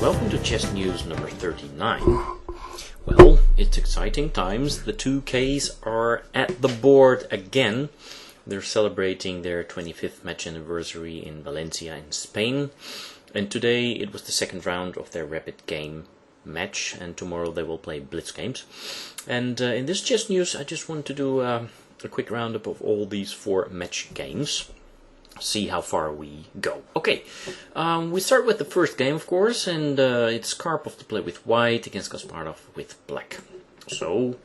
Welcome to chess news number 39. Well, it's exciting times. The 2Ks are at the board again. They're celebrating their 25th match anniversary in Valencia in Spain. And today it was the second round of their rapid game match, and tomorrow they will play blitz games. And in this chess news I just want to do a quick roundup of all these 4 match games. See how far we go. Okay, we start with the first game, of course, and it's Karpov to play with white against Kasparov with black. So,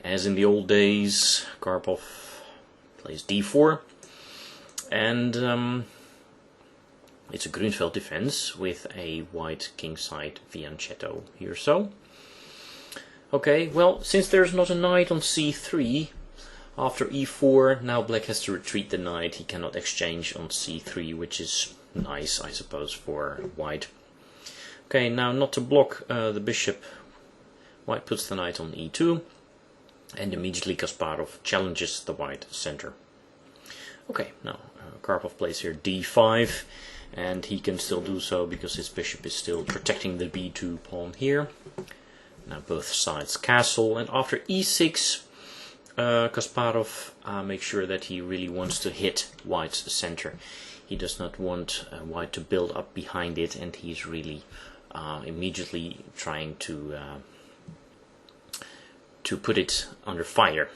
as in the old days, Karpov plays d4, and it's a Grunfeld defense with a white kingside fianchetto here. So, okay, well, since there's not a knight on c3, after e4, now black has to retreat the knight. He cannot exchange on c3, which is nice, I suppose, for white. Okay, now not to block the bishop, white puts the knight on e2, and immediately Kasparov challenges the white center. Okay, now Karpov plays here d5, and he can still do so because his bishop is still protecting the b2 pawn here. Now both sides castle, and after e6, Kasparov makes sure that he really wants to hit white's center. He does not want white to build up behind it, and he's really immediately trying to put it under fire.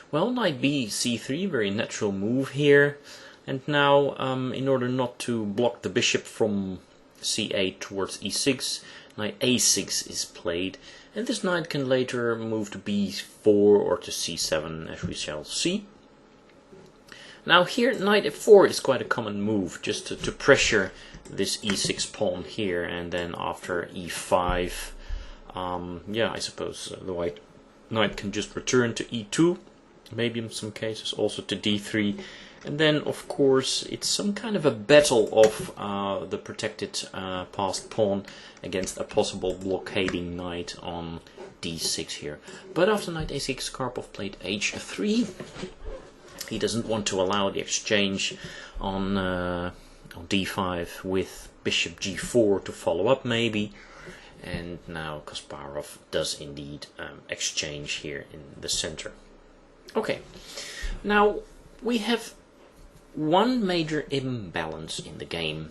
Well, knight b c3, very natural move here. And now, in order not to block the bishop from c8 towards e6, knight a6 is played. And this knight can later move to b4 or to c7, as we shall see. Now here, knight f4 is quite a common move, just to pressure this e6 pawn here, and then after e5, yeah, I suppose the white knight can just return to e2, maybe in some cases also to d3, and then of course it's some kind of a battle of the protected passed pawn against a possible blockading knight on d6 here. But after knight a6, Karpov played h3. He doesn't want to allow the exchange on d5 with bishop g4 to follow up maybe. And now Kasparov does indeed exchange here in the center. Okay, now we have one major imbalance in the game,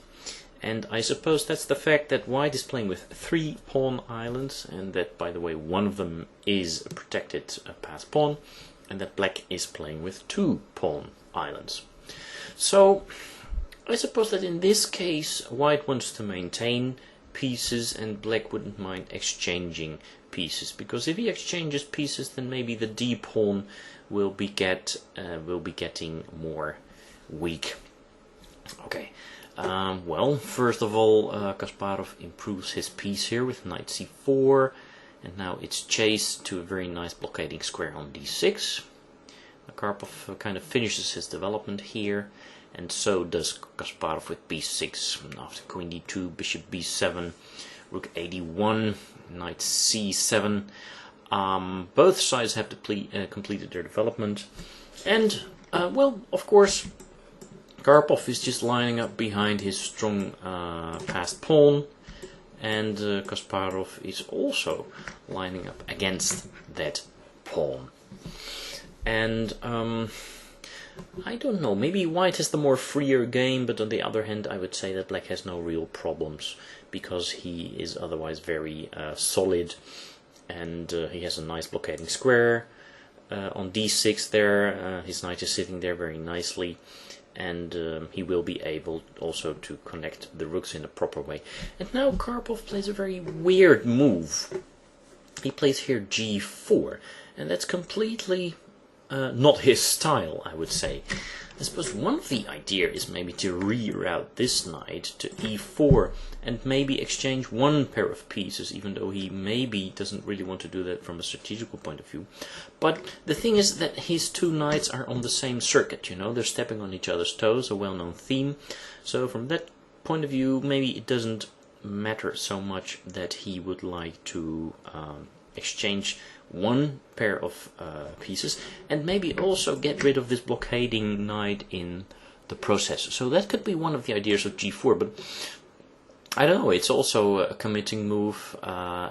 and I suppose that's the fact that white is playing with 3 pawn islands, and that, by the way, one of them is a protected passed pawn, and that black is playing with 2 pawn islands. So I suppose that in this case white wants to maintain pieces and black wouldn't mind exchanging pieces, because if he exchanges pieces then maybe the d pawn will be getting more weak. Okay, well, first of all, Kasparov improves his piece here with knight c4, and now it's chased to a very nice blockading square on d6. Karpov kind of finishes his development here, and so does Kasparov with b6. After queen d2, bishop b7, rook a1, knight c7. Both sides have completed their development, and well, of course, Karpov is just lining up behind his strong passed pawn, and Kasparov is also lining up against that pawn. And I don't know, maybe white has the more freer game, but on the other hand I would say that black has no real problems, because he is otherwise very solid, and he has a nice blockading square. On d6 there, his knight is sitting there very nicely, and he will be able also to connect the rooks in a proper way. And now Karpov plays a very weird move. He plays here g4, and that's completely not his style, I would say. I suppose one of the ideas is maybe to reroute this knight to e4 and maybe exchange one pair of pieces, even though he maybe doesn't really want to do that from a strategical point of view. But the thing is that his 2 knights are on the same circuit, you know, they're stepping on each other's toes, a well-known theme. So from that point of view, maybe it doesn't matter so much that he would like to exchange one pair of pieces, and maybe also get rid of this blockading knight in the process. So that could be one of the ideas of g4, but I don't know, it's also a committing move.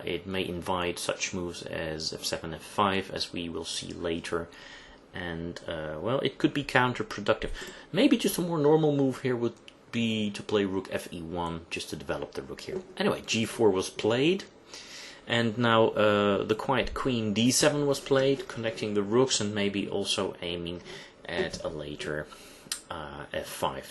It may invite such moves as f7, f5, as we will see later. And, well, it could be counterproductive. Maybe just a more normal move here would be to play rook fe1, just to develop the rook here. Anyway, g4 was played. And now the quiet queen d7 was played, connecting the rooks and maybe also aiming at a later f5.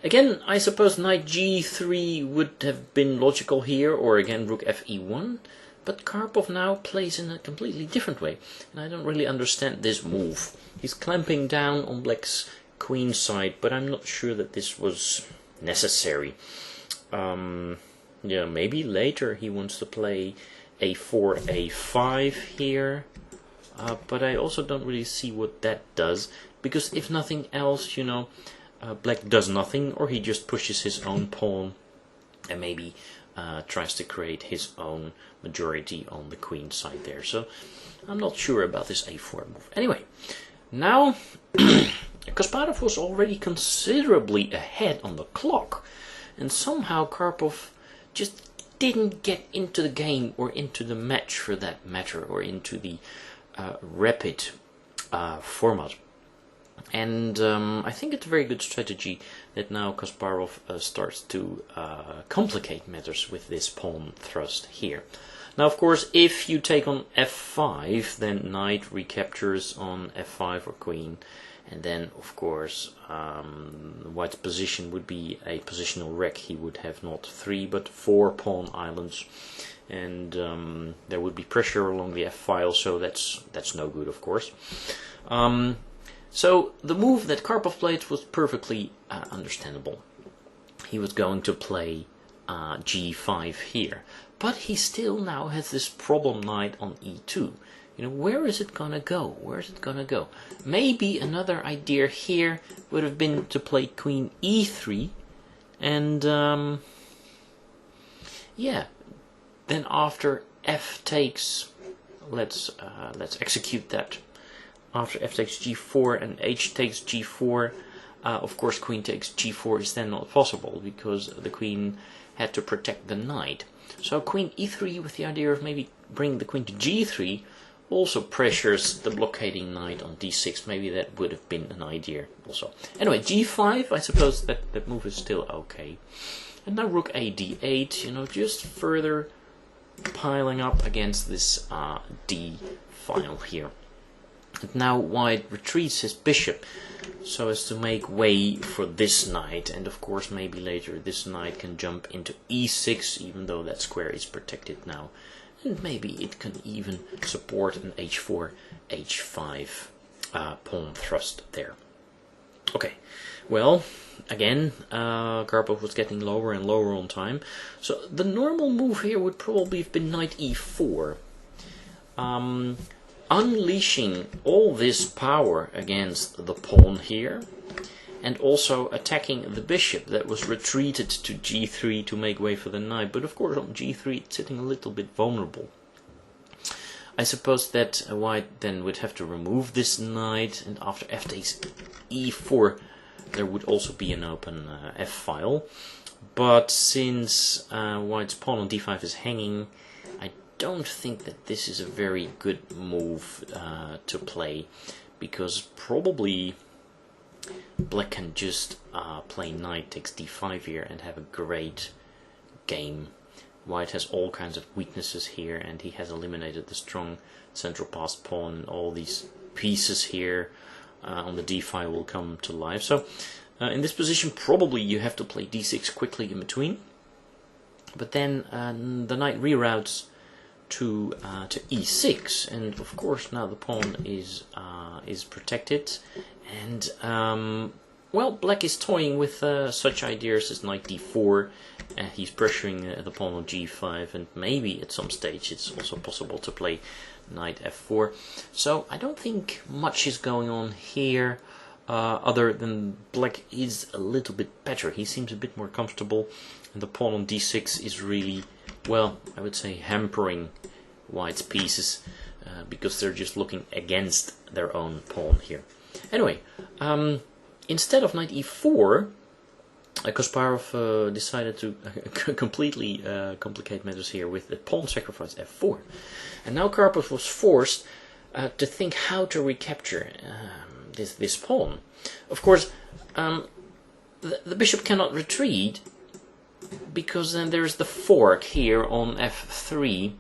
Again, I suppose knight g3 would have been logical here, or again rook fe1, but Karpov now plays in a completely different way, and I don't really understand this move. He's clamping down on black's queen side, but I'm not sure that this was necessary. Yeah, maybe later he wants to play a4, a5 here, but I also don't really see what that does, because if nothing else, you know, black does nothing, or he just pushes his own pawn and maybe tries to create his own majority on the queen side there. So I'm not sure about this a4 move. Anyway, now Kasparov was already considerably ahead on the clock, and somehow Karpov just didn't get into the game, or into the match for that matter, or into the rapid format. And I think it's a very good strategy that now Kasparov starts to complicate matters with this pawn thrust here. Now, of course, if you take on f5, then knight recaptures on f5 or queen, and then, of course, white's position would be a positional wreck. He would have not 3 but 4 pawn islands, and there would be pressure along the f-file, so that's no good, of course. So the move that Karpov played was perfectly understandable. He was going to play g5 here, but he still now has this problem knight on e2. You know, where is it gonna go? Where is it gonna go? Maybe another idea here would have been to play queen e3, and yeah, then after f takes, let's execute that. After f takes g4 and h takes g4, of course queen takes g4 is then not possible, because the queen had to protect the knight. So queen e3 with the idea of maybe bringing the queen to g3 also pressures the blockading knight on d6. Maybe that would have been an idea also. Anyway, g5, I suppose that move is still okay. And now rook a d8, you know, just further piling up against this d file here. And now white retreats his bishop so as to make way for this knight, and of course maybe later this knight can jump into e6, even though that square is protected now, and maybe it can even support an h4, h5 pawn thrust there. Okay, well, again, Karpov was getting lower and lower on time, so the normal move here would probably have been knight e4. Unleashing all this power against the pawn here, and also attacking the bishop that was retreated to g3 to make way for the knight. But of course on g3 it's sitting a little bit vulnerable. I suppose that white then would have to remove this knight, and after f takes e4 there would also be an open f-file. But since white's pawn on d5 is hanging, I don't think that this is a very good move to play, because probably black can just play knight takes d5 here and have a great game. White has all kinds of weaknesses here, and he has eliminated the strong central passed pawn, and all these pieces here on the d file will come to life. So in this position probably you have to play d6 quickly in between, but then the knight reroutes to e6, and of course now the pawn is protected, and well, black is toying with such ideas as knight d4, and he's pressuring the pawn on g5, and maybe at some stage it's also possible to play knight f4. So I don't think much is going on here, other than black is a little bit better. He seems a bit more comfortable, and the pawn on d6 is really, well, I would say hampering white's pieces, because they're just looking against their own pawn here. Anyway, instead of knight e4, Kasparov decided to completely complicate matters here with the pawn sacrifice f4. And now Karpov was forced to think how to recapture this pawn. Of course, the bishop cannot retreat, because then there's the fork here on f3.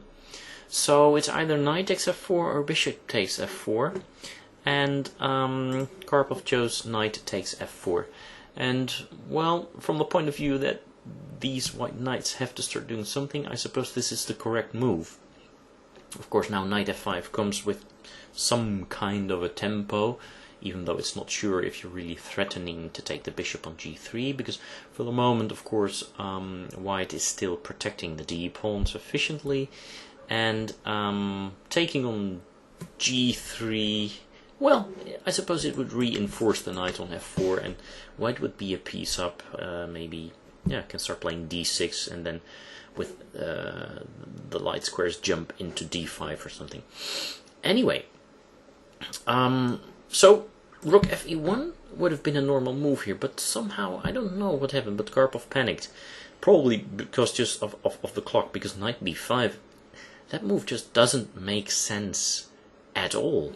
So it's either knight takes f4 or bishop takes f4. And Karpov chose knight takes f4. And, well, from the point of view that these white knights have to start doing something, I suppose this is the correct move. Of course, now knight f5 comes with some kind of a tempo, even though it's not sure if you're really threatening to take the bishop on g3, because for the moment, of course, white is still protecting the d-pawn sufficiently, and taking on g3, well, I suppose it would reinforce the knight on f4, and white would be a piece up, maybe, yeah, can start playing d6, and then with the light squares jump into d5 or something. Anyway, so rook fe1 would have been a normal move here, but somehow, I don't know what happened, but Karpov panicked. Probably because just of the clock, because knight b5, that move just doesn't make sense at all.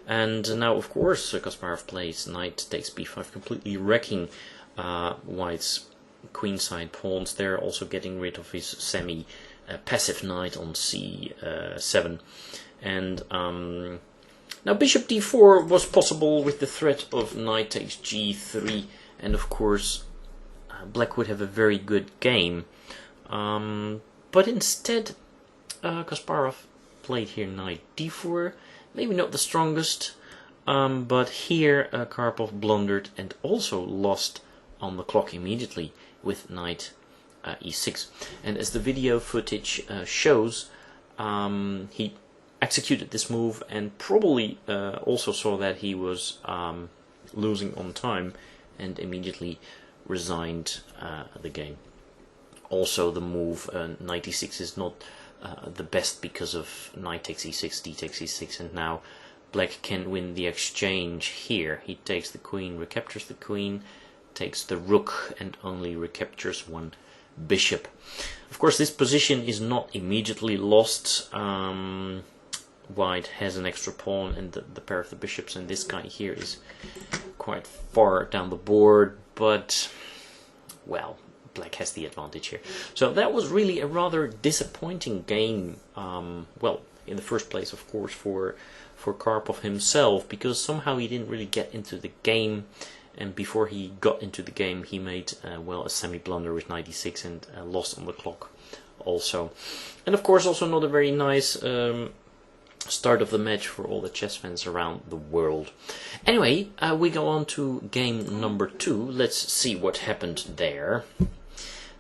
And now, of course, Kasparov plays knight takes b5, completely wrecking white's queenside pawns there, also getting rid of his semi-passive knight on c7. And now bishop d4 was possible with the threat of knight takes g3, and of course black would have a very good game. But instead Kasparov played here knight d4, maybe not the strongest, but here Karpov blundered and also lost on the clock immediately with knight e6. And as the video footage shows, he executed this move and probably also saw that he was losing on time and immediately resigned the game. Also, the move knight e6 is not the best because of knight takes e6, d takes e6, and now black can win the exchange here. He takes the queen, recaptures the queen, takes the rook, and only recaptures one bishop. Of course, this position is not immediately lost. White has an extra pawn and the pair of the bishops, and this guy here is quite far down the board, but, well, black has the advantage here. So that was really a rather disappointing game, well, in the first place, of course, for Karpov himself, because somehow he didn't really get into the game, and before he got into the game he made, well, a semi-blunder with knight e6 and lost on the clock also. And of course also not a very nice start of the match for all the chess fans around the world. Anyway, we go on to game number 2. Let's see what happened there.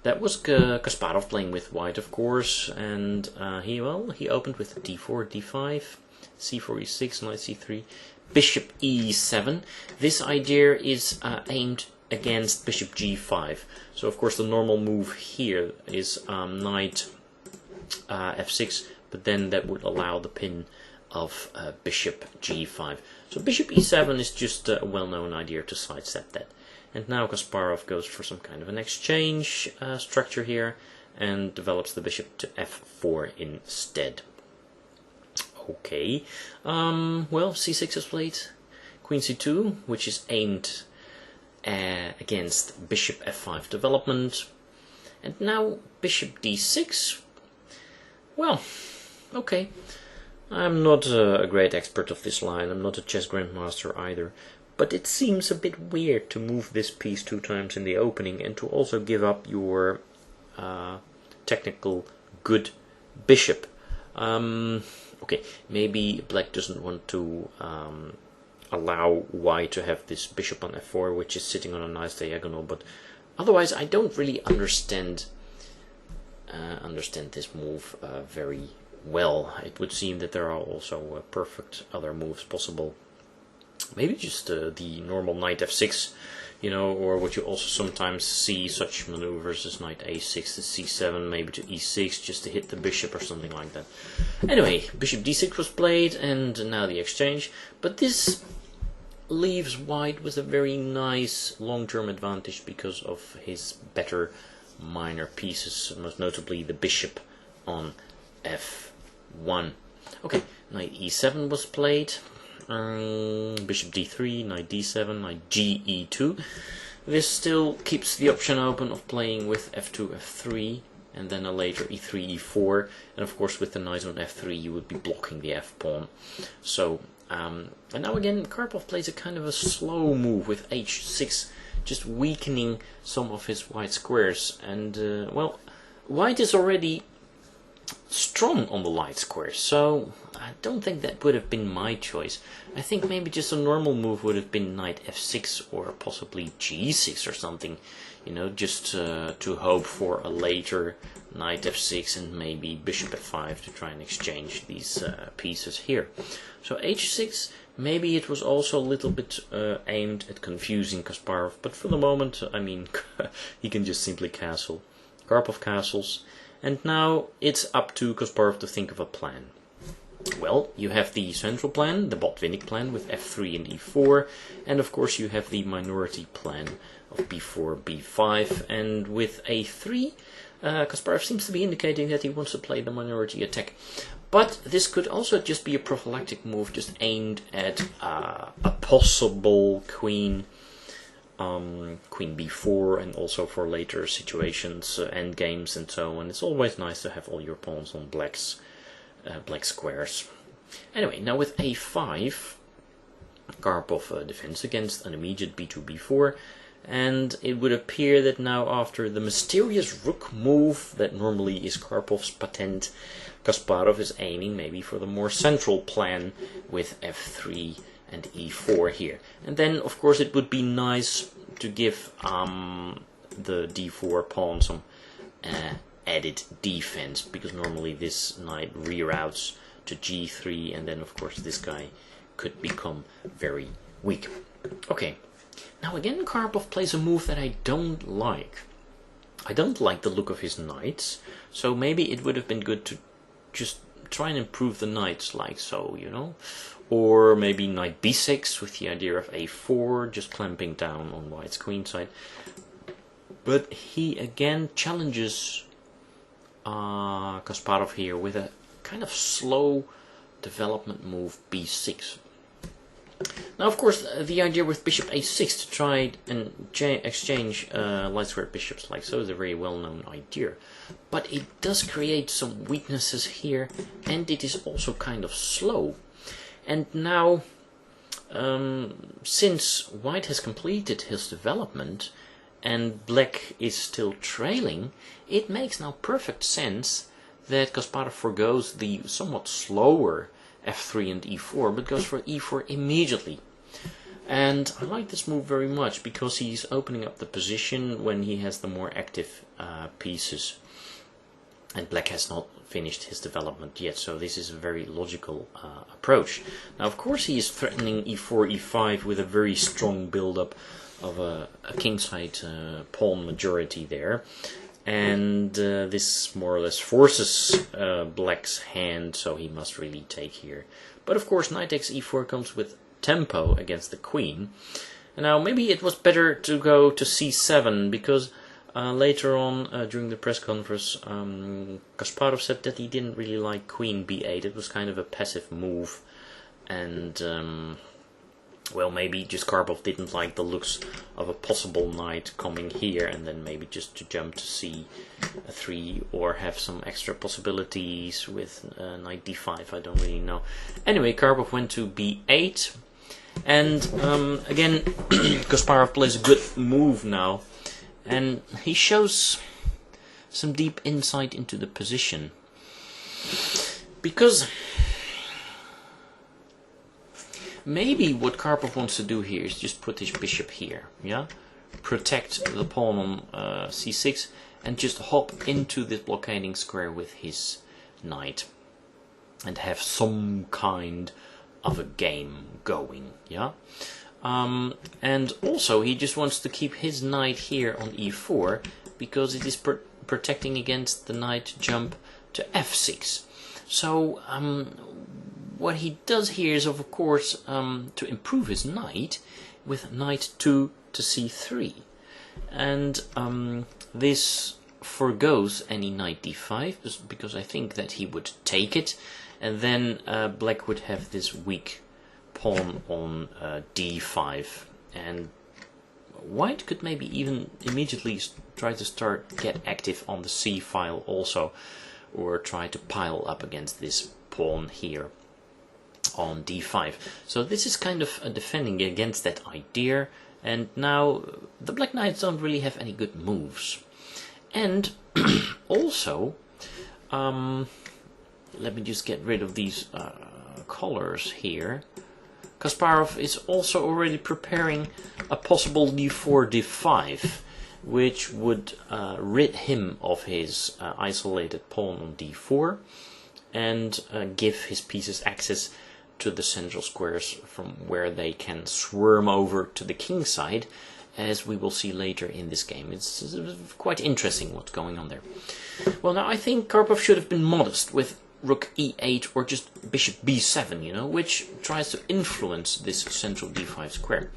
That was Kasparov playing with white, of course, and he opened with d4, d5, c4, e6, knight c3, bishop e7. This idea is aimed against bishop g5. So of course the normal move here is knight f6, but then that would allow the pin of bishop g5. So bishop e7 is just a well-known idea to sidestep that. And now Kasparov goes for some kind of an exchange structure here and develops the bishop to f4 instead. Okay, well, c6 is played, queen c2, which is aimed against bishop f5 development, and now bishop d6. Well, okay, I'm not a great expert of this line, I'm not a chess grandmaster either, but it seems a bit weird to move this piece 2 times in the opening and to also give up your technical good bishop. Okay, maybe black doesn't want to allow white to have this bishop on f4, which is sitting on a nice diagonal, but otherwise I don't really understand this move very well. It would seem that there are also perfect other moves possible. Maybe just the normal knight f6, you know, or what you also sometimes see such maneuvers as knight a6 to c7, maybe to e6, just to hit the bishop or something like that. Anyway, bishop d6 was played, and now the exchange. But this leaves white with a very nice long-term advantage because of his better minor pieces, most notably the bishop on f1. Okay, knight e7 was played, bishop d3, knight d7, knight ge2. This still keeps the option open of playing with f2, f3, and then a later e3, e4, and of course with the knight on f3 you would be blocking the f-pawn. So, and now again Karpov plays a kind of a slow move with h6, just weakening some of his white squares, and well, white is already strong on the light squares, so I don't think that would have been my choice. I think maybe just a normal move would have been knight f6 or possibly g6 or something, you know, just to hope for a later knight f6 and maybe bishop f5 to try and exchange these pieces here. So h6, maybe it was also a little bit aimed at confusing Kasparov, but for the moment, I mean, he can just simply castle. Karpov castles, and now it's up to Kasparov to think of a plan. Well, you have the central plan, the Botvinnik plan with f3 and e4, and of course you have the minority plan of b4, b5, and with a3, Kasparov seems to be indicating that he wants to play the minority attack. But this could also just be a prophylactic move, just aimed at a possible queen b4, and also for later situations, endgames and so on. It's always nice to have all your pawns on black squares. Anyway, now with a5, Karpov defends against an immediate b2, b4, and it would appear that now after the mysterious rook move that normally is Karpov's patent, Kasparov is aiming maybe for the more central plan with f3 and e4 here. And then of course it would be nice to give the d4 pawn some added defense, because normally this knight reroutes to g3, and then of course this guy could become very weak. Okay, now again Karpov plays a move that I don't like. I don't like the look of his knights, so maybe it would have been good to just try and improve the knights like so, you know, or maybe knight b6 with the idea of a4, just clamping down on white's queenside. But he again challenges Kasparov here with a kind of slow development move b6. Now of course the idea with bishop a6 to try and exchange light square bishops like so is a very well known idea, but it does create some weaknesses here, and it is also kind of slow. And now since white has completed his development and black is still trailing, it makes now perfect sense that Kasparov forgoes the somewhat slower f3 and e4, but goes for e4 immediately. And I like this move very much because he's opening up the position when he has the more active pieces, and black has not finished his development yet, so this is a very logical approach. Now of course he is threatening e4, e5 with a very strong build-up of a kingside pawn majority there, and this more or less forces black's hand, so he must really take here. But of course knight takes e4 comes with tempo against the queen. And now maybe it was better to go to c7, because later on during the press conference Kasparov said that he didn't really like queen b8. It was kind of a passive move, and well, maybe just Karpov didn't like the looks of a possible knight coming here, and then maybe just to jump to c3 or have some extra possibilities with knight d5, I don't really know. Anyway, Karpov went to b8, and again Kasparov plays a good move now, and he shows some deep insight into the position, because maybe what Karpov wants to do here is just put his bishop here, yeah, protect the pawn on c6, and just hop into this blockading square with his knight, and have some kind of a game going, yeah. And also he just wants to keep his knight here on e4, because it is protecting against the knight jump to f6. So what he does here is, of course, to improve his knight with knight 2 to c3. And this forgoes any knight d5, because I think that he would take it, and then black would have this weak pawn on d5, and white could maybe even immediately try to get active on the c file also, or try to pile up against this pawn here on d5. So this is kind of defending against that idea, and now the black knights don't really have any good moves. And also, let me just get rid of these colors here. Kasparov is also already preparing a possible d4, d5, which would rid him of his isolated pawn on d4 and give his pieces access to the central squares from where they can swarm over to the king side, as we will see later in this game. It's quite interesting what's going on there. Well, now I think Karpov should have been modest with rook e8 or just bishop b7, you know, which tries to influence this central d5 square.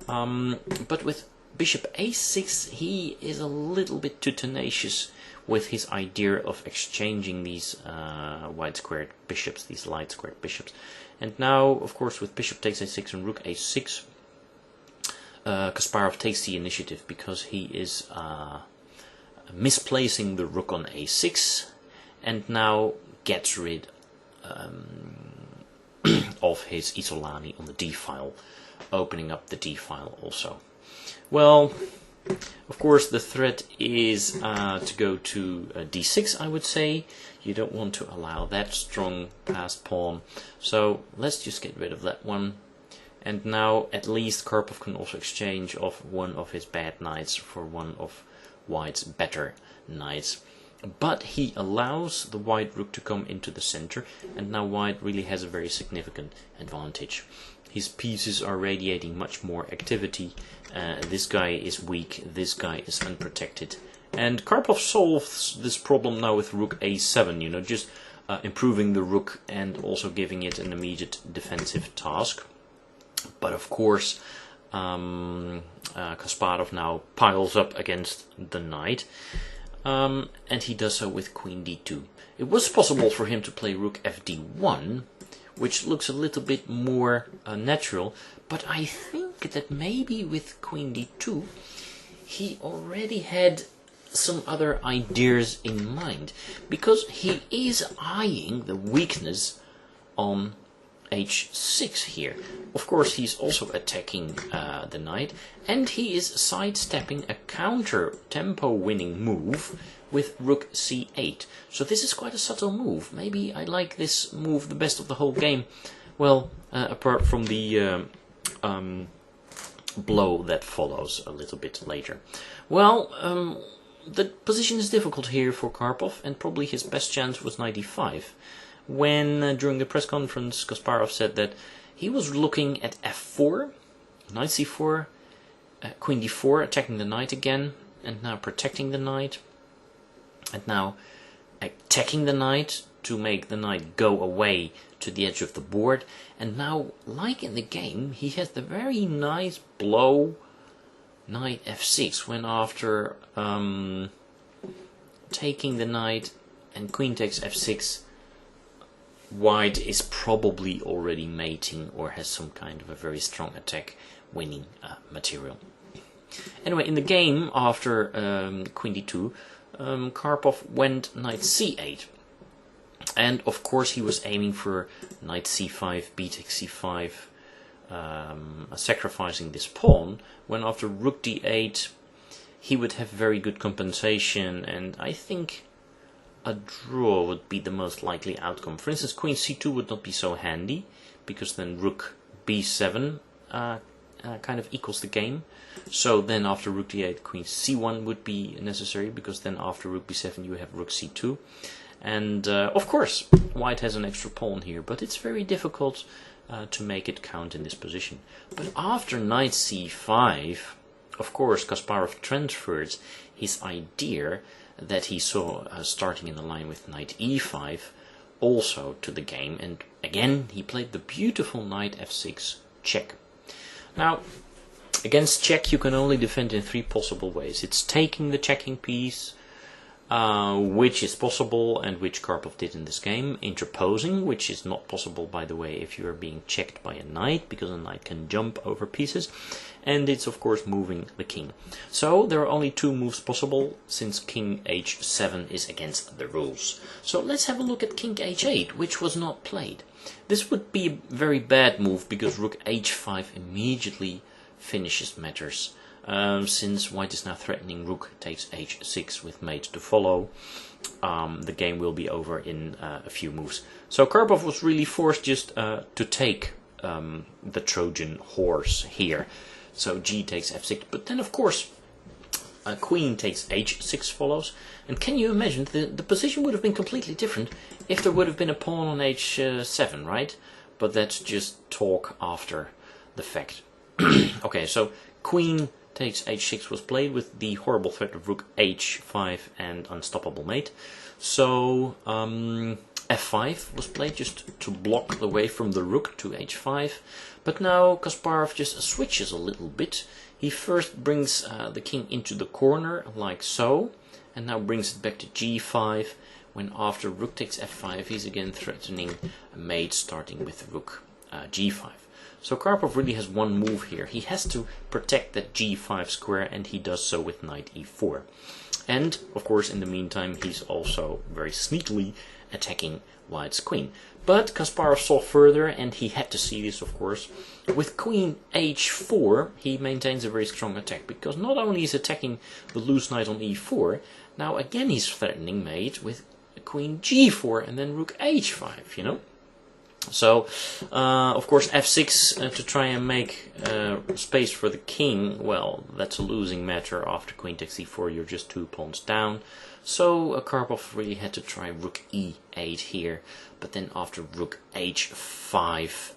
But with bishop a6, he is a little bit too tenacious with his idea of exchanging these wide squared bishops, these light squared bishops. And now, of course, with bishop takes a6 and rook a6, Kasparov takes the initiative because he is misplacing the rook on a6, and now gets rid of his Isolani on the d-file, opening up the d-file also. Well, of course the threat is to go to d6, I would say. You don't want to allow that strong passed pawn, so let's just get rid of that one. And now at least Karpov can also exchange of one of his bad knights for one of white's better knights. But he allows the white rook to come into the center, and now white really has a very significant advantage. His pieces are radiating much more activity. This guy is weak, this guy is unprotected. And Karpov solves this problem now with rook a7, you know, just improving the rook and also giving it an immediate defensive task. But of course, Kasparov now piles up against the knight. And he does so with queen d2. It was possible for him to play rook fd1, which looks a little bit more natural, but I think that maybe with queen d2 he already had some other ideas in mind, because he is eyeing the weakness on h6 here. Of course, he's also attacking the knight, and he is sidestepping a counter tempo winning move with rook c8. So this is quite a subtle move. Maybe I like this move the best of the whole game. Well, apart from the blow that follows a little bit later. Well, the position is difficult here for Karpov, and probably his best chance was knight e5. When, during the press conference, Kasparov said that he was looking at f4, knight c4, queen d4, attacking the knight again, and now protecting the knight, and now attacking the knight to make the knight go away to the edge of the board, and now, like in the game, he has the very nice blow, knight f6, when after taking the knight and queen takes f6, white is probably already mating or has some kind of a very strong attack winning material. Anyway, in the game after queen d2, Karpov went knight c8, and of course he was aiming for knight c5, b takes c5, sacrificing this pawn, when after rook d8 he would have very good compensation, and I think a draw would be the most likely outcome. For instance, queen c2 would not be so handy, because then rook b7 kind of equals the game. So then after rook d8, queen c1 would be necessary, because then after rook b7 you have rook c2. And of course, white has an extra pawn here, but it's very difficult to make it count in this position. But after knight c5, of course, Kasparov transfers his idea that he saw starting in the line with knight e5 also to the game, and again he played the beautiful knight f6 check. Now, against check you can only defend in three possible ways. It's taking the checking piece, which is possible and which Karpov did in this game, interposing, which is not possible, by the way, if you are being checked by a knight, because a knight can jump over pieces, and it's of course moving the king. So there are only two moves possible, since king h7 is against the rules. So let's have a look at king h8, which was not played. This would be a very bad move, because rook h5 immediately finishes matters. Since white is now threatening rook takes h6 with mate to follow, the game will be over in a few moves. So Karpov was really forced just to take the Trojan horse here. So g takes f6, but then of course queen takes h6 follows. And can you imagine, the position would have been completely different if there would have been a pawn on h7, right? But that's just talk after the fact. Okay, so queen takes h6 was played with the horrible threat of rook h5 and unstoppable mate. So f5 was played just to block the way from the rook to h5. But now Kasparov just switches a little bit. He first brings the king into the corner like so, and now brings it back to g5, when after rook takes f5 he's again threatening a mate starting with rook g5. So Karpov really has one move here. He has to protect that g5 square, and he does so with knight e4. And, of course, in the meantime, he's also very sneakily attacking white's queen. But Kasparov saw further, and he had to see this, of course. With queen h4, he maintains a very strong attack, because not only is attacking the loose knight on e4, now again he's threatening mate with queen g4 and then rook h5, you know. So, of course, f6 to try and make space for the king, well, that's a losing matter. After queen takes e4, you're just 2 pawns down. So Karpov really had to try rook e8 here, but then after rook h5,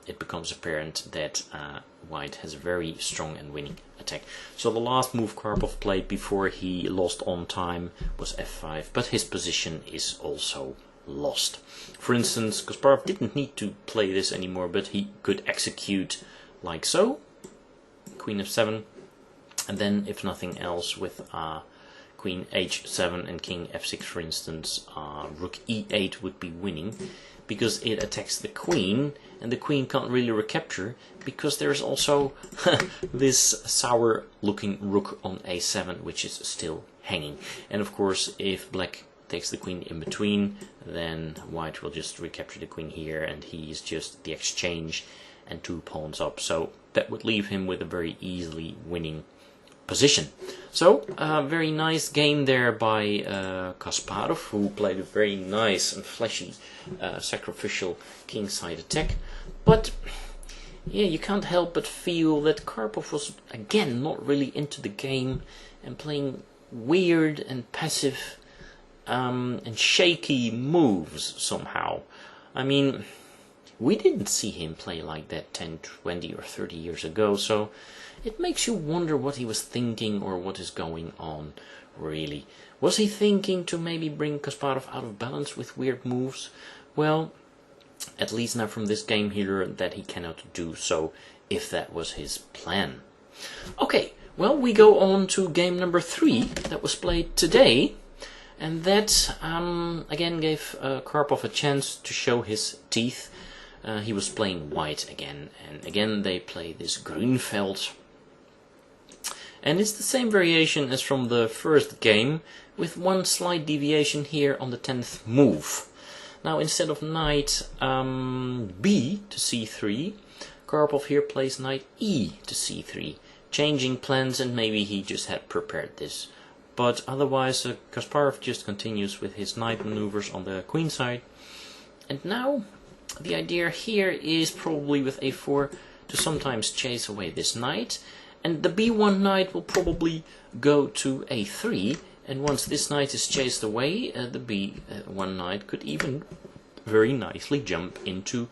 it becomes apparent that white has a very strong and winning attack. So the last move Karpov played before he lost on time was f5, but his position is also lost. For instance, Kasparov didn't need to play this anymore, but he could execute like so, queen f7, and then if nothing else with queen h7 and king f6, for instance, rook e8 would be winning, because it attacks the queen, and the queen can't really recapture, because there's also this sour looking rook on a7, which is still hanging. And of course, if black takes the queen in between, then white will just recapture the queen here, and he's just the exchange and 2 pawns up. So that would leave him with a very easily winning position. So a very nice game there by Kasparov, who played a very nice and flashy sacrificial kingside attack. But yeah, you can't help but feel that Karpov was again not really into the game and playing weird and passive and shaky moves somehow. I mean, we didn't see him play like that 10, 20 or 30 years ago, so it makes you wonder what he was thinking or what is going on, really. Was he thinking to maybe bring Kasparov out of balance with weird moves? Well, at least now from this game here that he cannot do so, if that was his plan. Okay, well, we go on to game number 3 that was played today. And that, again, gave Karpov a chance to show his teeth. He was playing white again, and again they play this Grünfeld. And it's the same variation as from the first game, with one slight deviation here on the 10th move. Now, instead of knight b to c3, Karpov here plays knight e to c3, changing plans, and maybe he just had prepared this. But otherwise, Kasparov just continues with his knight maneuvers on the queen side. And now, the idea here is probably with a4 to sometimes chase away this knight. And the b1 knight will probably go to a3. And once this knight is chased away, the b1 knight could even very nicely jump into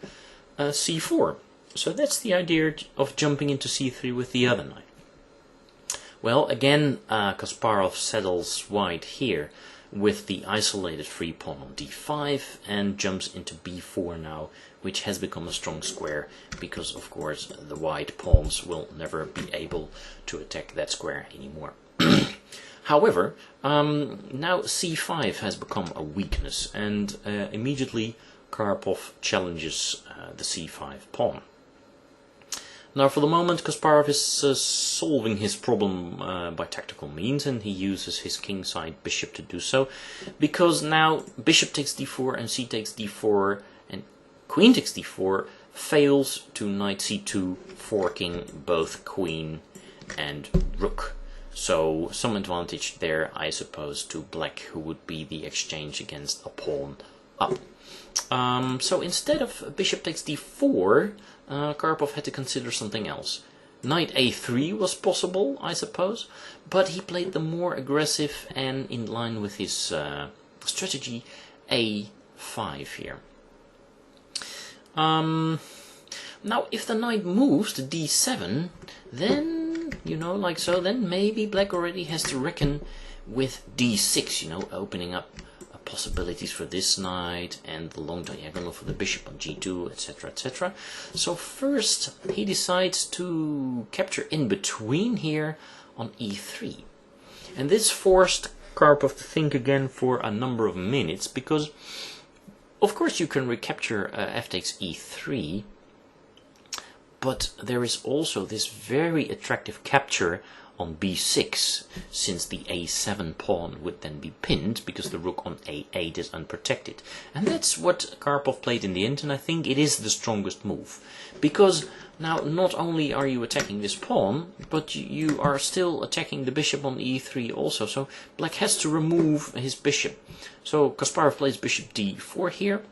c4. So that's the idea of jumping into c3 with the other knight. Well, again, Kasparov settles white here with the isolated free pawn on d5 and jumps into b4 now, which has become a strong square because, of course, the white pawns will never be able to attack that square anymore. However, now c5 has become a weakness, and immediately Karpov challenges the c5 pawn. Now, for the moment, Kasparov is solving his problem by tactical means, and he uses his kingside bishop to do so, because now bishop takes d4 and c takes d4 and queen takes d4 fails to knight c2, forking both queen and rook. So some advantage there, I suppose, to black, who would be the exchange against a pawn up. So instead of bishop takes d4, Karpov had to consider something else. Knight a3 was possible, I suppose, but he played the more aggressive and in line with his strategy a5 here. Now, if the knight moves to d7, then, you know, like so, then maybe black already has to reckon with d6, you know, opening up possibilities for this knight and the long diagonal for the bishop on g2, etc, etc. So first he decides to capture in between here on e3, and this forced Karpov to think again for a number of minutes, because of course you can recapture f takes e3, but there is also this very attractive capture on b6, since the a7 pawn would then be pinned because the rook on a8 is unprotected. And that's what Karpov played in the end, and I think it is the strongest move, because now not only are you attacking this pawn, but you are still attacking the bishop on e3 also, so black has to remove his bishop. So Kasparov plays bishop d4 here,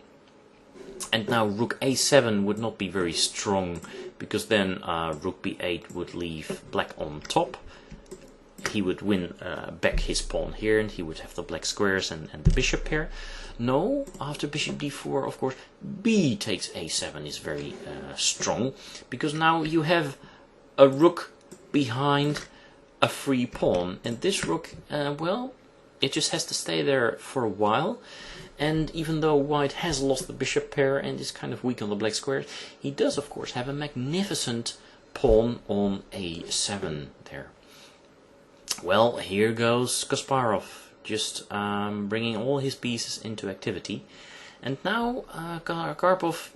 and now rook a7 would not be very strong, because then rook b8 would leave black on top. He would win back his pawn here, and he would have the black squares and the bishop pair. No, after bishop d4, of course, b takes a7 is very strong, because now you have a rook behind a free pawn, and this rook, well, it just has to stay there for a while. And even though white has lost the bishop pair and is kind of weak on the black squares, he does, of course, have a magnificent pawn on a7 there. Well, here goes Kasparov, just bringing all his pieces into activity. And now Karpov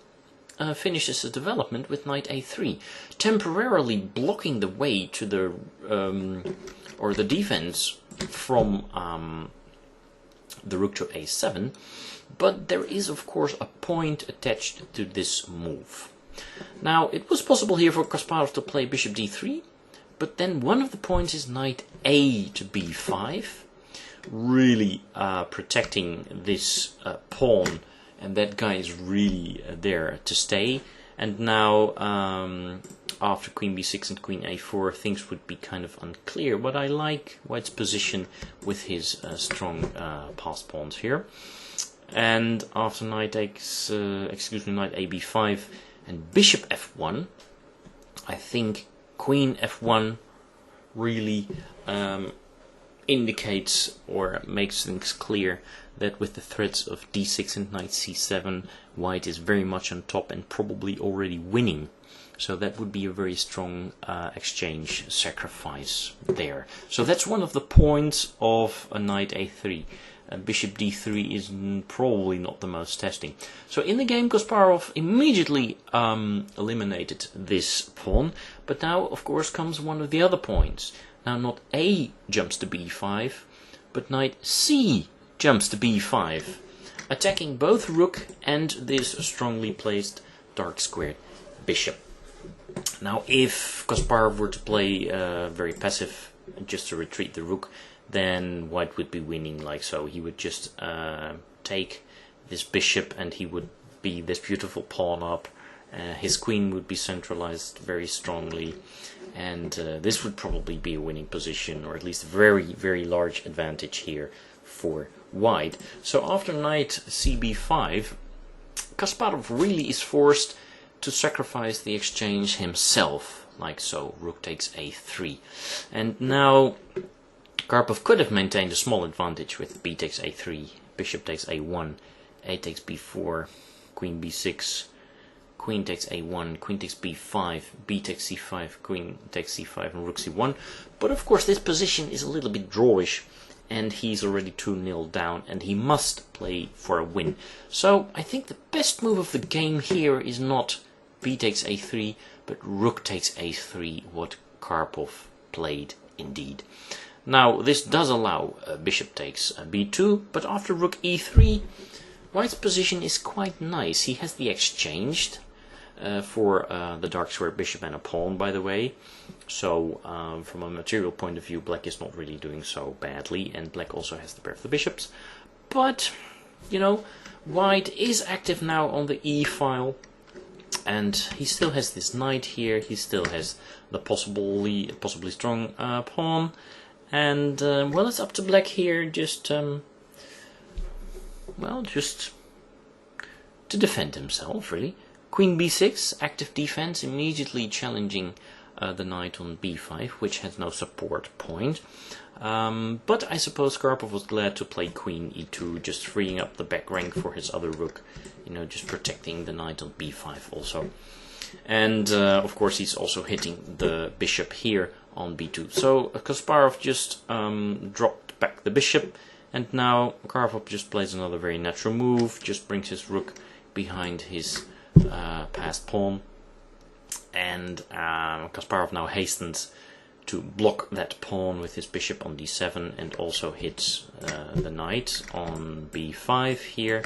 finishes the development with knight a3, temporarily blocking the way to the or the defense from the rook to a7. But there is, of course, a point attached to this move. Now, it was possible here for Kasparov to play bishop d3, but then one of the points is knight a to b5, really protecting this pawn, and that guy is really there to stay. And now, after queen b6 and queen a4, things would be kind of unclear, but I like white's position with his strong passed pawns here. And after knight takes, knight a b5 and bishop f1, I think queen f1 really indicates or makes things clear that with the threats of d6 and knight c7, white is very much on top and probably already winning. So that would be a very strong exchange sacrifice there. So that's one of the points of a knight a3. Bishop d3 is probably not the most testing. So in the game, Kasparov immediately eliminated this pawn, but now of course comes one of the other points. Now not a jumps to b5, but knight c jumps to b5, attacking both rook and this strongly placed dark squared bishop. Now if Kasparov were to play very passive, just to retreat the rook, then white would be winning like so. He would just take this bishop and he would be this beautiful pawn up. His queen would be centralized very strongly, and this would probably be a winning position, or at least a very, very large advantage here for white. So after knight cb5, Kasparov really is forced to sacrifice the exchange himself, like so. Rook takes a3. And now Karpov could have maintained a small advantage with b takes a3, bishop takes a1, a takes b4, queen b6, queen takes a1, queen takes b5, b takes c5, queen takes c5, and rook c1. But of course this position is a little bit drawish, and he's already 2-0 down, and he must play for a win. So I think the best move of the game here is not b takes a3, but rook takes a3, what Karpov played indeed. Now this does allow bishop takes b2, but after rook e3, White's position is quite nice. He has the exchange for the dark square bishop and a pawn, by the way. So from a material point of view, black is not really doing so badly, and black also has the pair of the bishops. But, you know, white is active now on the e-file, and he still has this knight here. He still has the possibly strong pawn, and well, it's up to black here. Just just to defend himself, really. Queen b6, active defense, immediately challenging the knight on b5, which has no support point. But I suppose Karpov was glad to play queen e2, just freeing up the back rank for his other rook, you know, just protecting the knight on b5 also. And of course he's also hitting the bishop here on b2. So Kasparov just dropped back the bishop, and now Karpov just plays another very natural move, just brings his rook behind his passed pawn, and Kasparov now hastens to block that pawn with his bishop on d7, and also hits the knight on b5 here.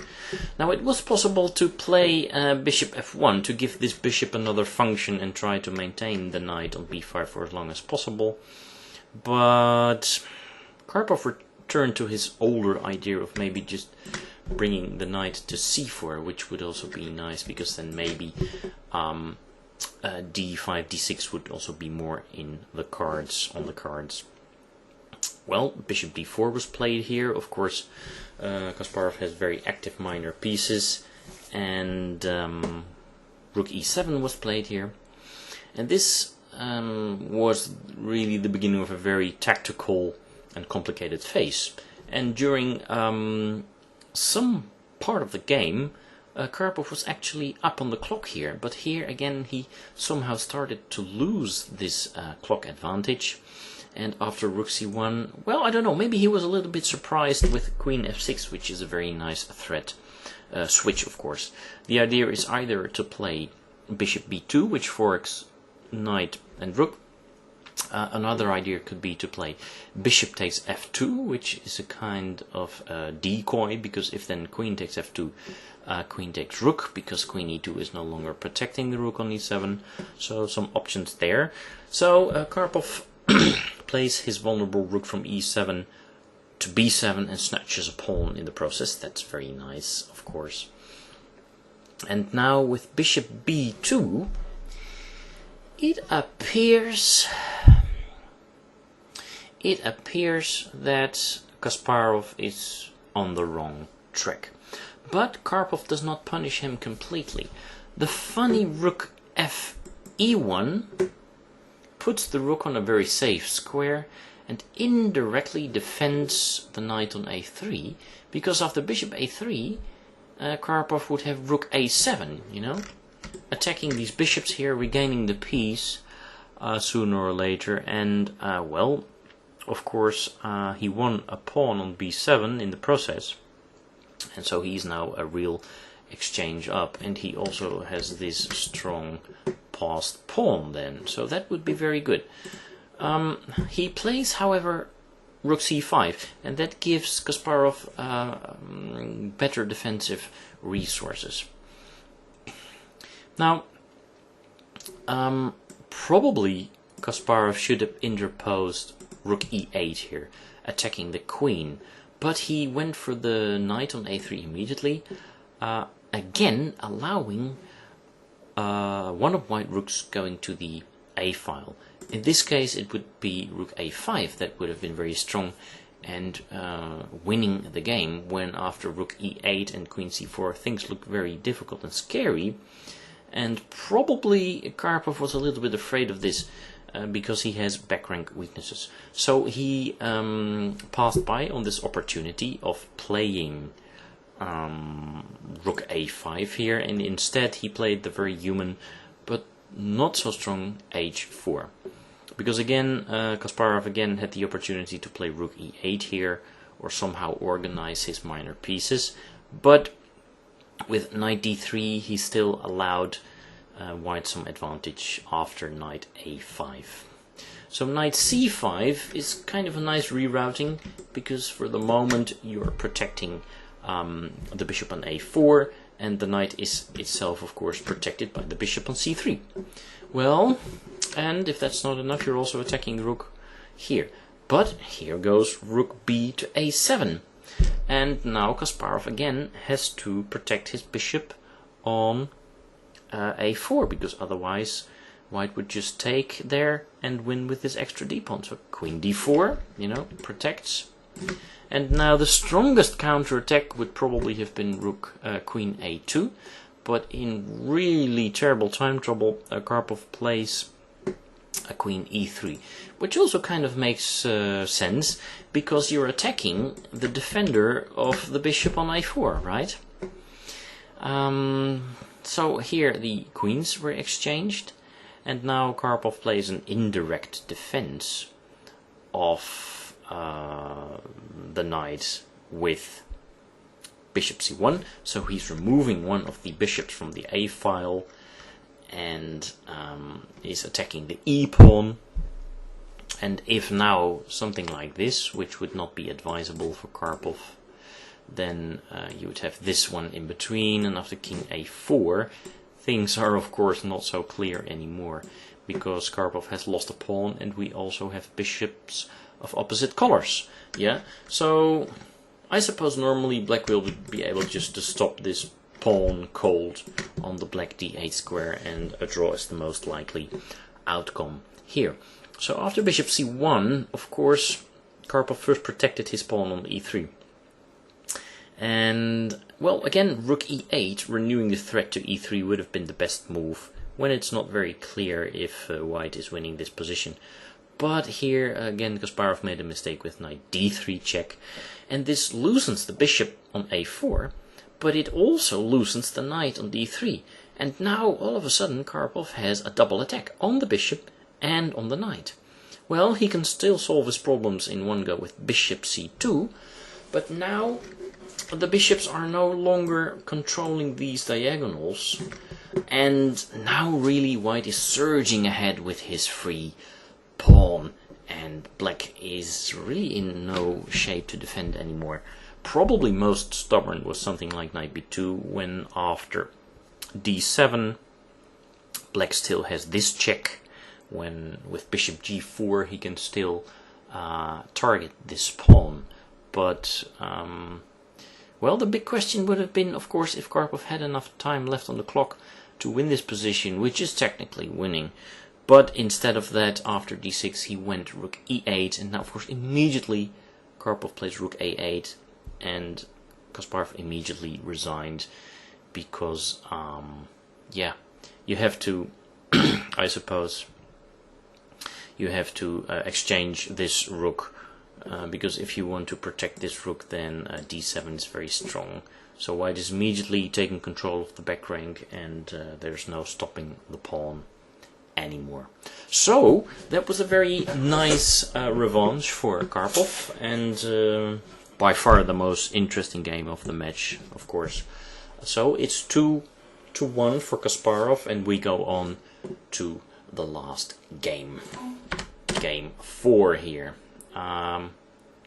Now it was possible to play bishop f1 to give this bishop another function and try to maintain the knight on b5 for as long as possible, but Karpov returned to his older idea of maybe just bringing the knight to c4, which would also be nice, because then maybe d5, d6 would also be more in the cards, on the cards. Well, bishop d4 was played here. Of course, Kasparov has very active minor pieces, and rook e7 was played here. And this was really the beginning of a very tactical and complicated phase. And during some part of the game, Karpov was actually up on the clock here, but here again he somehow started to lose this clock advantage, and after rook c1, well, I don't know, maybe he was a little bit surprised with queen f6, which is a very nice threat switch, of course. The idea is either to play bishop b2, which forks knight and rook. Another idea could be to play bishop takes f2, which is a kind of decoy, because if then queen takes f2, queen takes rook, because queen e2 is no longer protecting the rook on e7. So some options there. So Karpov plays his vulnerable rook from e7 to b7 and snatches a pawn in the process. That's very nice, of course. And now with bishop b2, it appears that Kasparov is on the wrong track. But Karpov does not punish him completely. The funny rook fe1 puts the rook on a very safe square and indirectly defends the knight on a3, because after bishop a3, Karpov would have rook a7, you know, attacking these bishops here, regaining the piece sooner or later, and well, of course, he won a pawn on b7 in the process, and so he's now a real exchange up, and he also has this strong passed pawn then, so that would be very good. He plays, however, rook c5, and that gives Kasparov better defensive resources. Now, probably Kasparov should have interposed rook e8 here, attacking the queen, but he went for the knight on a3 immediately, again allowing one of white rooks going to the a file. In this case it would be rook a5 that would have been very strong and winning the game, when after rook e8 and queen c4 things look very difficult and scary. And probably Karpov was a little bit afraid of this, because he has back rank weaknesses. So he passed by on this opportunity of playing rook a5 here, and instead he played the very human but not so strong h4. Because again, Kasparov again had the opportunity to play rook e8 here, or somehow organize his minor pieces, but with knight d3 he still allowed white some advantage after knight a5. So knight c5 is kind of a nice rerouting, because for the moment you're protecting the bishop on a4, and the knight is itself of course protected by the bishop on c3. Well, and if that's not enough, you're also attacking the rook here. But here goes rook b to a7, and now Kasparov again has to protect his bishop on a4, because otherwise white would just take there and win with this extra d-pawn. So queen d4, you know, protects. And now the strongest counterattack would probably have been rook queen a2, but in really terrible time trouble, Karpov plays a queen e3, which also kind of makes sense, because you're attacking the defender of the bishop on a4, right? So here the queens were exchanged, and now Karpov plays an indirect defense of the knight with bishop c1. So he's removing one of the bishops from the a file and is attacking the e pawn. And if now something like this, which would not be advisable for Karpov, then you would have this one in between, and after king a4 things are of course not so clear anymore, because Karpov has lost a pawn and we also have bishops of opposite colors. Yeah, so I suppose normally black will be able just to stop this pawn cold on the black d8 square, and a draw is the most likely outcome here. So after bishop c1, of course, Karpov first protected his pawn on e3. And, well, again, rook e8, renewing the threat to e3 would have been the best move, when it's not very clear if white is winning this position. But here, again, Kasparov made a mistake with knight d3 check, and this loosens the bishop on a4, but it also loosens the knight on d3. And now, all of a sudden, Karpov has a double attack on the bishop and on the knight. Well, he can still solve his problems in one go with bishop c2, but now the bishops are no longer controlling these diagonals, and now really white is surging ahead with his free pawn, and black is really in no shape to defend anymore. Probably most stubborn was something like knight b2, when after d7 black still has this check, when with bishop g4 he can still target this pawn. But well, the big question would have been, of course, if Karpov had enough time left on the clock to win this position, which is technically winning. But instead of that, after d6 he went rook e8, and now of course immediately Karpov plays rook a8, and Kasparov immediately resigned, because yeah, you have to I suppose you have to exchange this rook, because if you want to protect this rook, then d7 is very strong. So white is immediately taking control of the back rank, and there's no stopping the pawn anymore. So that was a very nice revanche for Karpov, and by far the most interesting game of the match, of course. So it's 2-1 for Kasparov, and we go on to the last game. Game 4 here.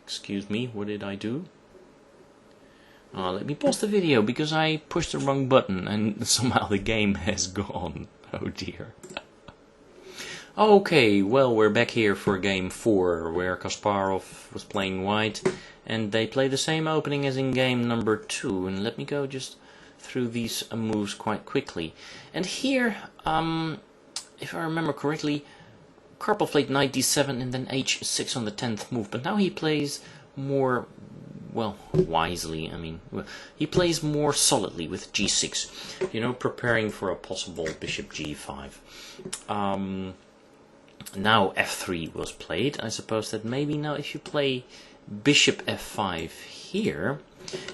Excuse me, what did I do? Let me pause the video, because I pushed the wrong button and somehow the game has gone. Oh dear. Okay, well, we're back here for game 4, where Kasparov was playing white, and they play the same opening as in game number 2. And let me go just through these moves quite quickly. And here, if I remember correctly, Karpov played knight d7 and then h6 on the 10th move, but now he plays more, well, wisely. I mean, he plays more solidly with g6, you know, preparing for a possible bishop g5. Now f3 was played. I suppose that maybe now if you play bishop f5 here,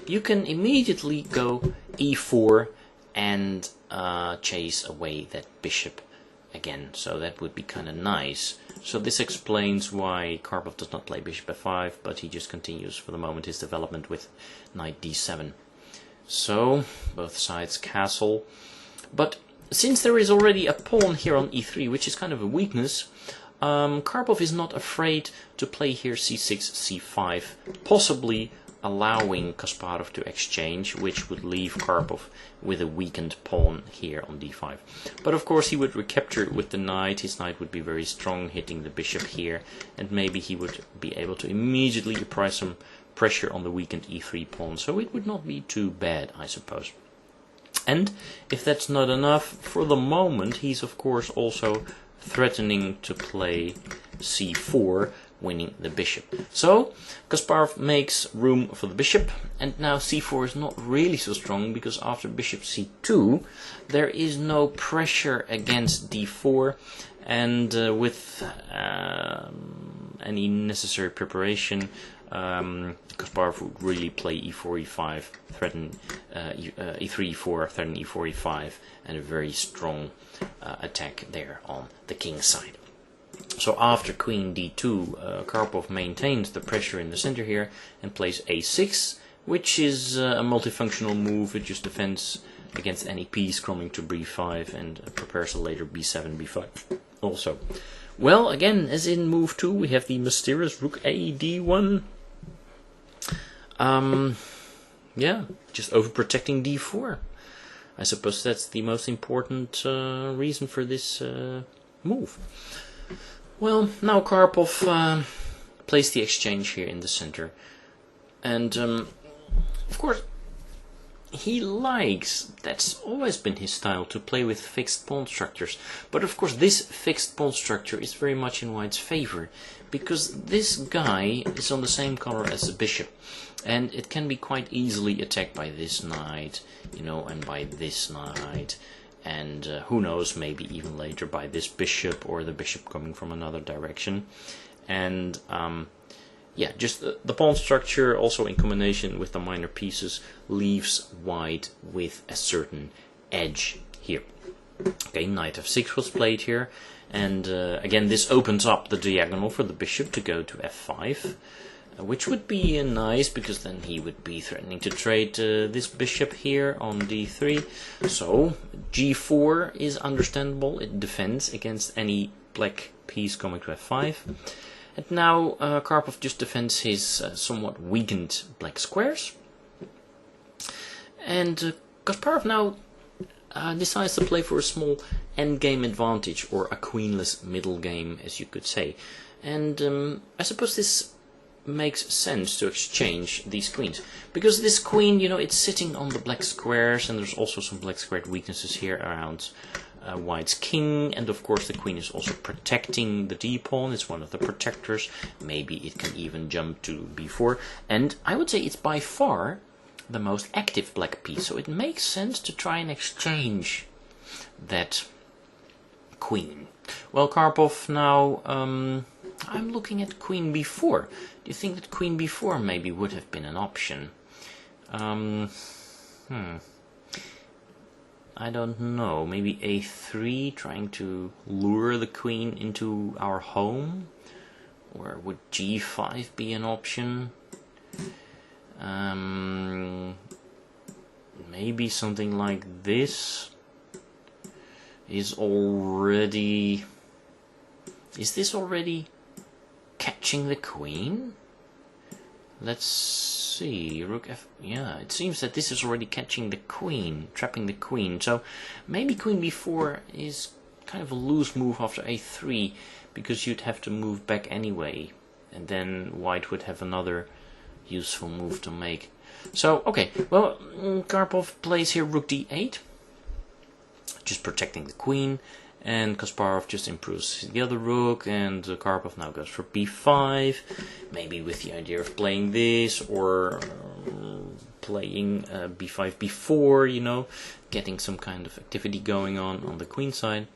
you can immediately go e4 and chase away that bishop again. So that would be kind of nice. So this explains why Karpov does not play bishop f5, but he just continues for the moment his development with knight d7. So both sides castle. But since there is already a pawn here on e3, which is kind of a weakness, Karpov is not afraid to play here c6, c5, possibly allowing Kasparov to exchange, which would leave Karpov with a weakened pawn here on d5. But of course he would recapture it with the knight. His knight would be very strong, hitting the bishop here, and maybe he would be able to immediately apply some pressure on the weakened e3 pawn, so it would not be too bad, I suppose. And if that's not enough, for the moment he's of course also threatening to play c4, winning the bishop. So Kasparov makes room for the bishop, and now c4 is not really so strong, because after bishop c2 there is no pressure against d4, and with any necessary preparation, Kasparov would really play e4, e5, threaten e3, e4, threaten e4, e5, and a very strong attack there on the king's side. So after queen d2, Karpov maintains the pressure in the center here and plays a6, which is a multifunctional move. It just defends against any piece coming to b5 and prepares a later b7, b5 also. Well, again, as in move 2, we have the mysterious rook a d1. Yeah, just overprotecting d4. I suppose that's the most important reason for this move. Well, now Karpov plays the exchange here in the center, and of course he likes, that's always been his style, to play with fixed pawn structures. But of course this fixed pawn structure is very much in white's favor, because this guy is on the same color as the bishop, and it can be quite easily attacked by this knight, you know, and by this knight, and who knows, maybe even later by this bishop, or the bishop coming from another direction. And yeah, just the pawn structure, also in combination with the minor pieces, leaves white with a certain edge here. Okay, knight f6 was played here, and again this opens up the diagonal for the bishop to go to f5, which would be nice, because then he would be threatening to trade this bishop here on d3. So g4 is understandable, it defends against any black piece coming to f5. And now Karpov just defends his somewhat weakened black squares. And Kasparov now decides to play for a small endgame advantage, or a queenless middle game, as you could say. And I suppose this makes sense to exchange these queens, because this queen, you know, it's sitting on the black squares, and there's also some black squared weaknesses here around white's king, and of course the queen is also protecting the d-pawn. It's one of the protectors. Maybe it can even jump to b4, and I would say it's by far the most active black piece, so it makes sense to try and exchange that queen. Well, Karpov now, I'm looking at queen b4. Do you think that queen b4 maybe would have been an option? I don't know. Maybe a3, trying to lure the queen into our home? Or would g5 be an option? Maybe something like this is already... Is this already catching the queen? Let's see, rook f... Yeah, it seems that this is already catching the queen, trapping the queen. So maybe queen b4 is kind of a loose move after a3, because you'd have to move back anyway, and then white would have another useful move to make. So, okay, well, Karpov plays here rook d8, just protecting the queen, and Kasparov just improves the other rook, and Karpov now goes for b5, maybe with the idea of playing this, or playing b5, b4, you know, getting some kind of activity going on the queen side.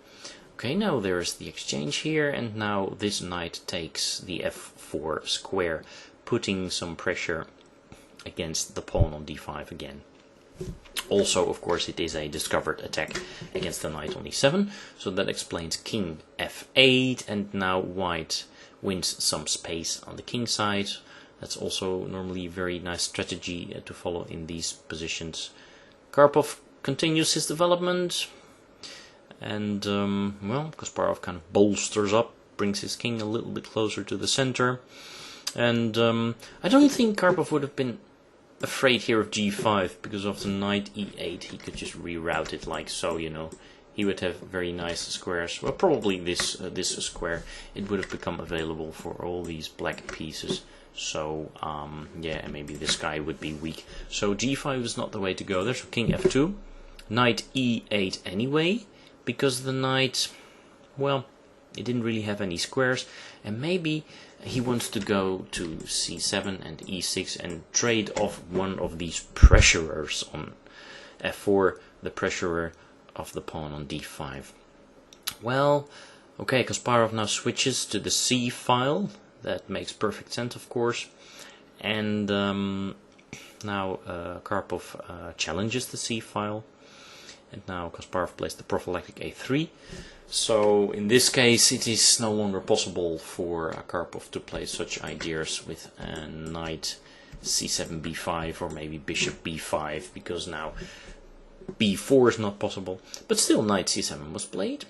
Okay, now there's the exchange here, and now this knight takes the f4 square, putting some pressure against the pawn on d5 again. Also, of course, it is a discovered attack against the knight on e7, so that explains king f8, and now white wins some space on the king side. That's also normally a very nice strategy to follow in these positions. Karpov continues his development, and well, Kasparov kind of bolsters up, brings his king a little bit closer to the center, and I don't think Karpov would have been afraid here of g5, because of the knight e8 he could just reroute it like so, you know. He would have very nice squares. Well, probably this square, it would have become available for all these black pieces. So yeah, maybe this guy would be weak. So g5 is not the way to go there. So king f2, knight e8 anyway, because the knight, well, it didn't really have any squares, and maybe he wants to go to c7 and e6 and trade off one of these pressurers on f4, the pressurer of the pawn on d5. Well, okay, Kasparov now switches to the c file. That makes perfect sense, of course. And now Karpov challenges the c file. And now Kasparov plays the prophylactic a3. So in this case, it is no longer possible for Karpov to play such ideas with knight c7 b5 or maybe bishop b5, because now b4 is not possible. But still, knight c7 was played.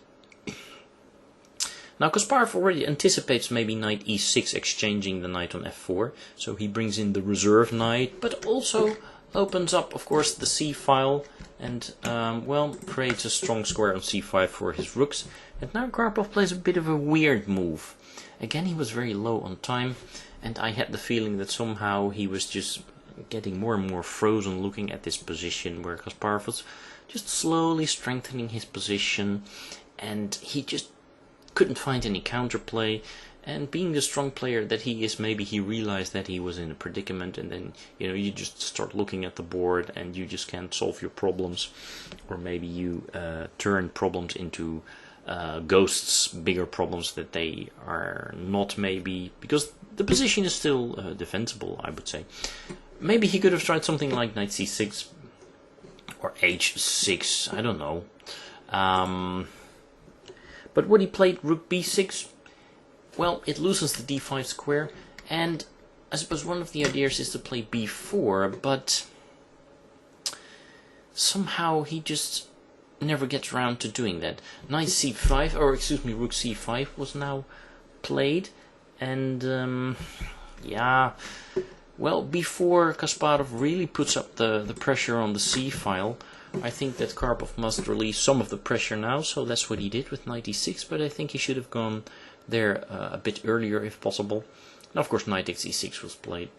Now Kasparov already anticipates maybe knight e6 exchanging the knight on f4, so he brings in the reserve knight, but also opens up, of course, the c file, and well, creates a strong square on c5 for his rooks. And now Karpov plays a bit of a weird move. Again, he was very low on time, and I had the feeling that somehow he was just getting more and more frozen looking at this position, where Kasparov was just slowly strengthening his position, and he just couldn't find any counterplay. And being the strong player that he is, maybe he realized that he was in a predicament, and then, you know, you just start looking at the board and you just can't solve your problems, or maybe you turn problems into ghosts, bigger problems that they are not, maybe, because the position is still defensible, I would say. Maybe he could have tried something like knight c6 or h6, I don't know. But when he played rook b6, well, it loosens the d5 square, and I suppose one of the ideas is to play b4, but somehow he just never gets around to doing that. Knight c5, or excuse me, rook c5 was now played, and yeah, well, before Kasparov really puts up the pressure on the c file, I think that Karpov must release some of the pressure now, so that's what he did with knight e6, but I think he should have gone there a bit earlier if possible. And of course knight takes e6 was played,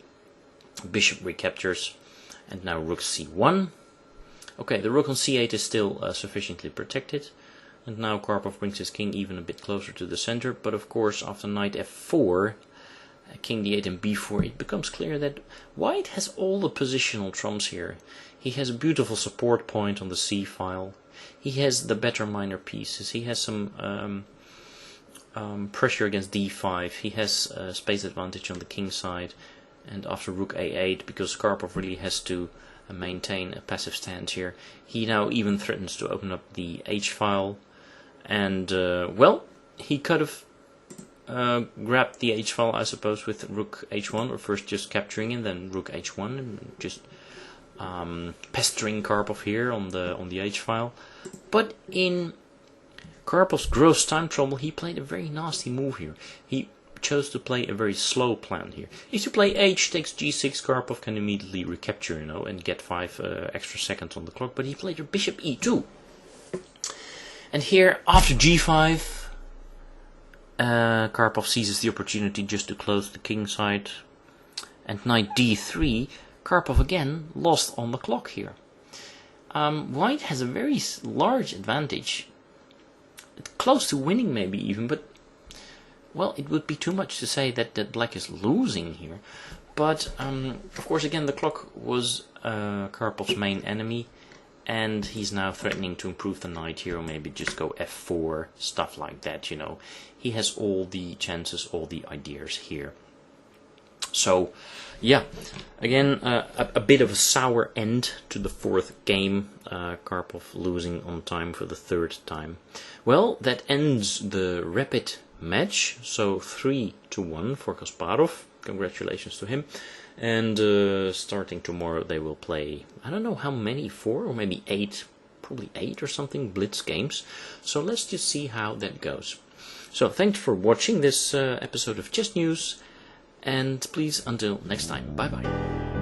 bishop recaptures, and now rook c1. Okay, the rook on c8 is still sufficiently protected, and now Karpov brings his king even a bit closer to the center, but of course after knight f4, king d8 and b4, it becomes clear that white has all the positional trumps here. He has a beautiful support point on the c file, he has the better minor pieces, he has some pressure against d5, he has space advantage on the king side, and after rook a8, because Karpov really has to maintain a passive stance here, he now even threatens to open up the h file, and well, he could have grabbed the h file, I suppose, with rook h1, or first just capturing and then rook h1, and just pestering Karpov here on the h file. But in Karpov's gross time trouble, he played a very nasty move here. He chose to play a very slow plan here. If you play h takes g6, Karpov can immediately recapture, you know, and get 5 extra seconds on the clock, but he played a bishop e2. And here, after g5, Karpov seizes the opportunity just to close the king side, and knight d3, Karpov again lost on the clock here. White has a very large advantage, close to winning maybe even, but well, it would be too much to say that black is losing here. But of course, again, the clock was Karpov's main enemy, and he's now threatening to improve the knight here, or maybe just go f4, stuff like that, you know. He has all the chances, all the ideas here. So, yeah, again, a bit of a sour end to the fourth game. Karpov losing on time for the third time. Well, that ends the rapid match, so 3-1 for Kasparov. Congratulations to him. And starting tomorrow they will play, I don't know how many, 4 or maybe 8, probably 8 or something, blitz games. So let's just see how that goes. So thanks for watching this episode of Chess News, and please until next time, bye bye.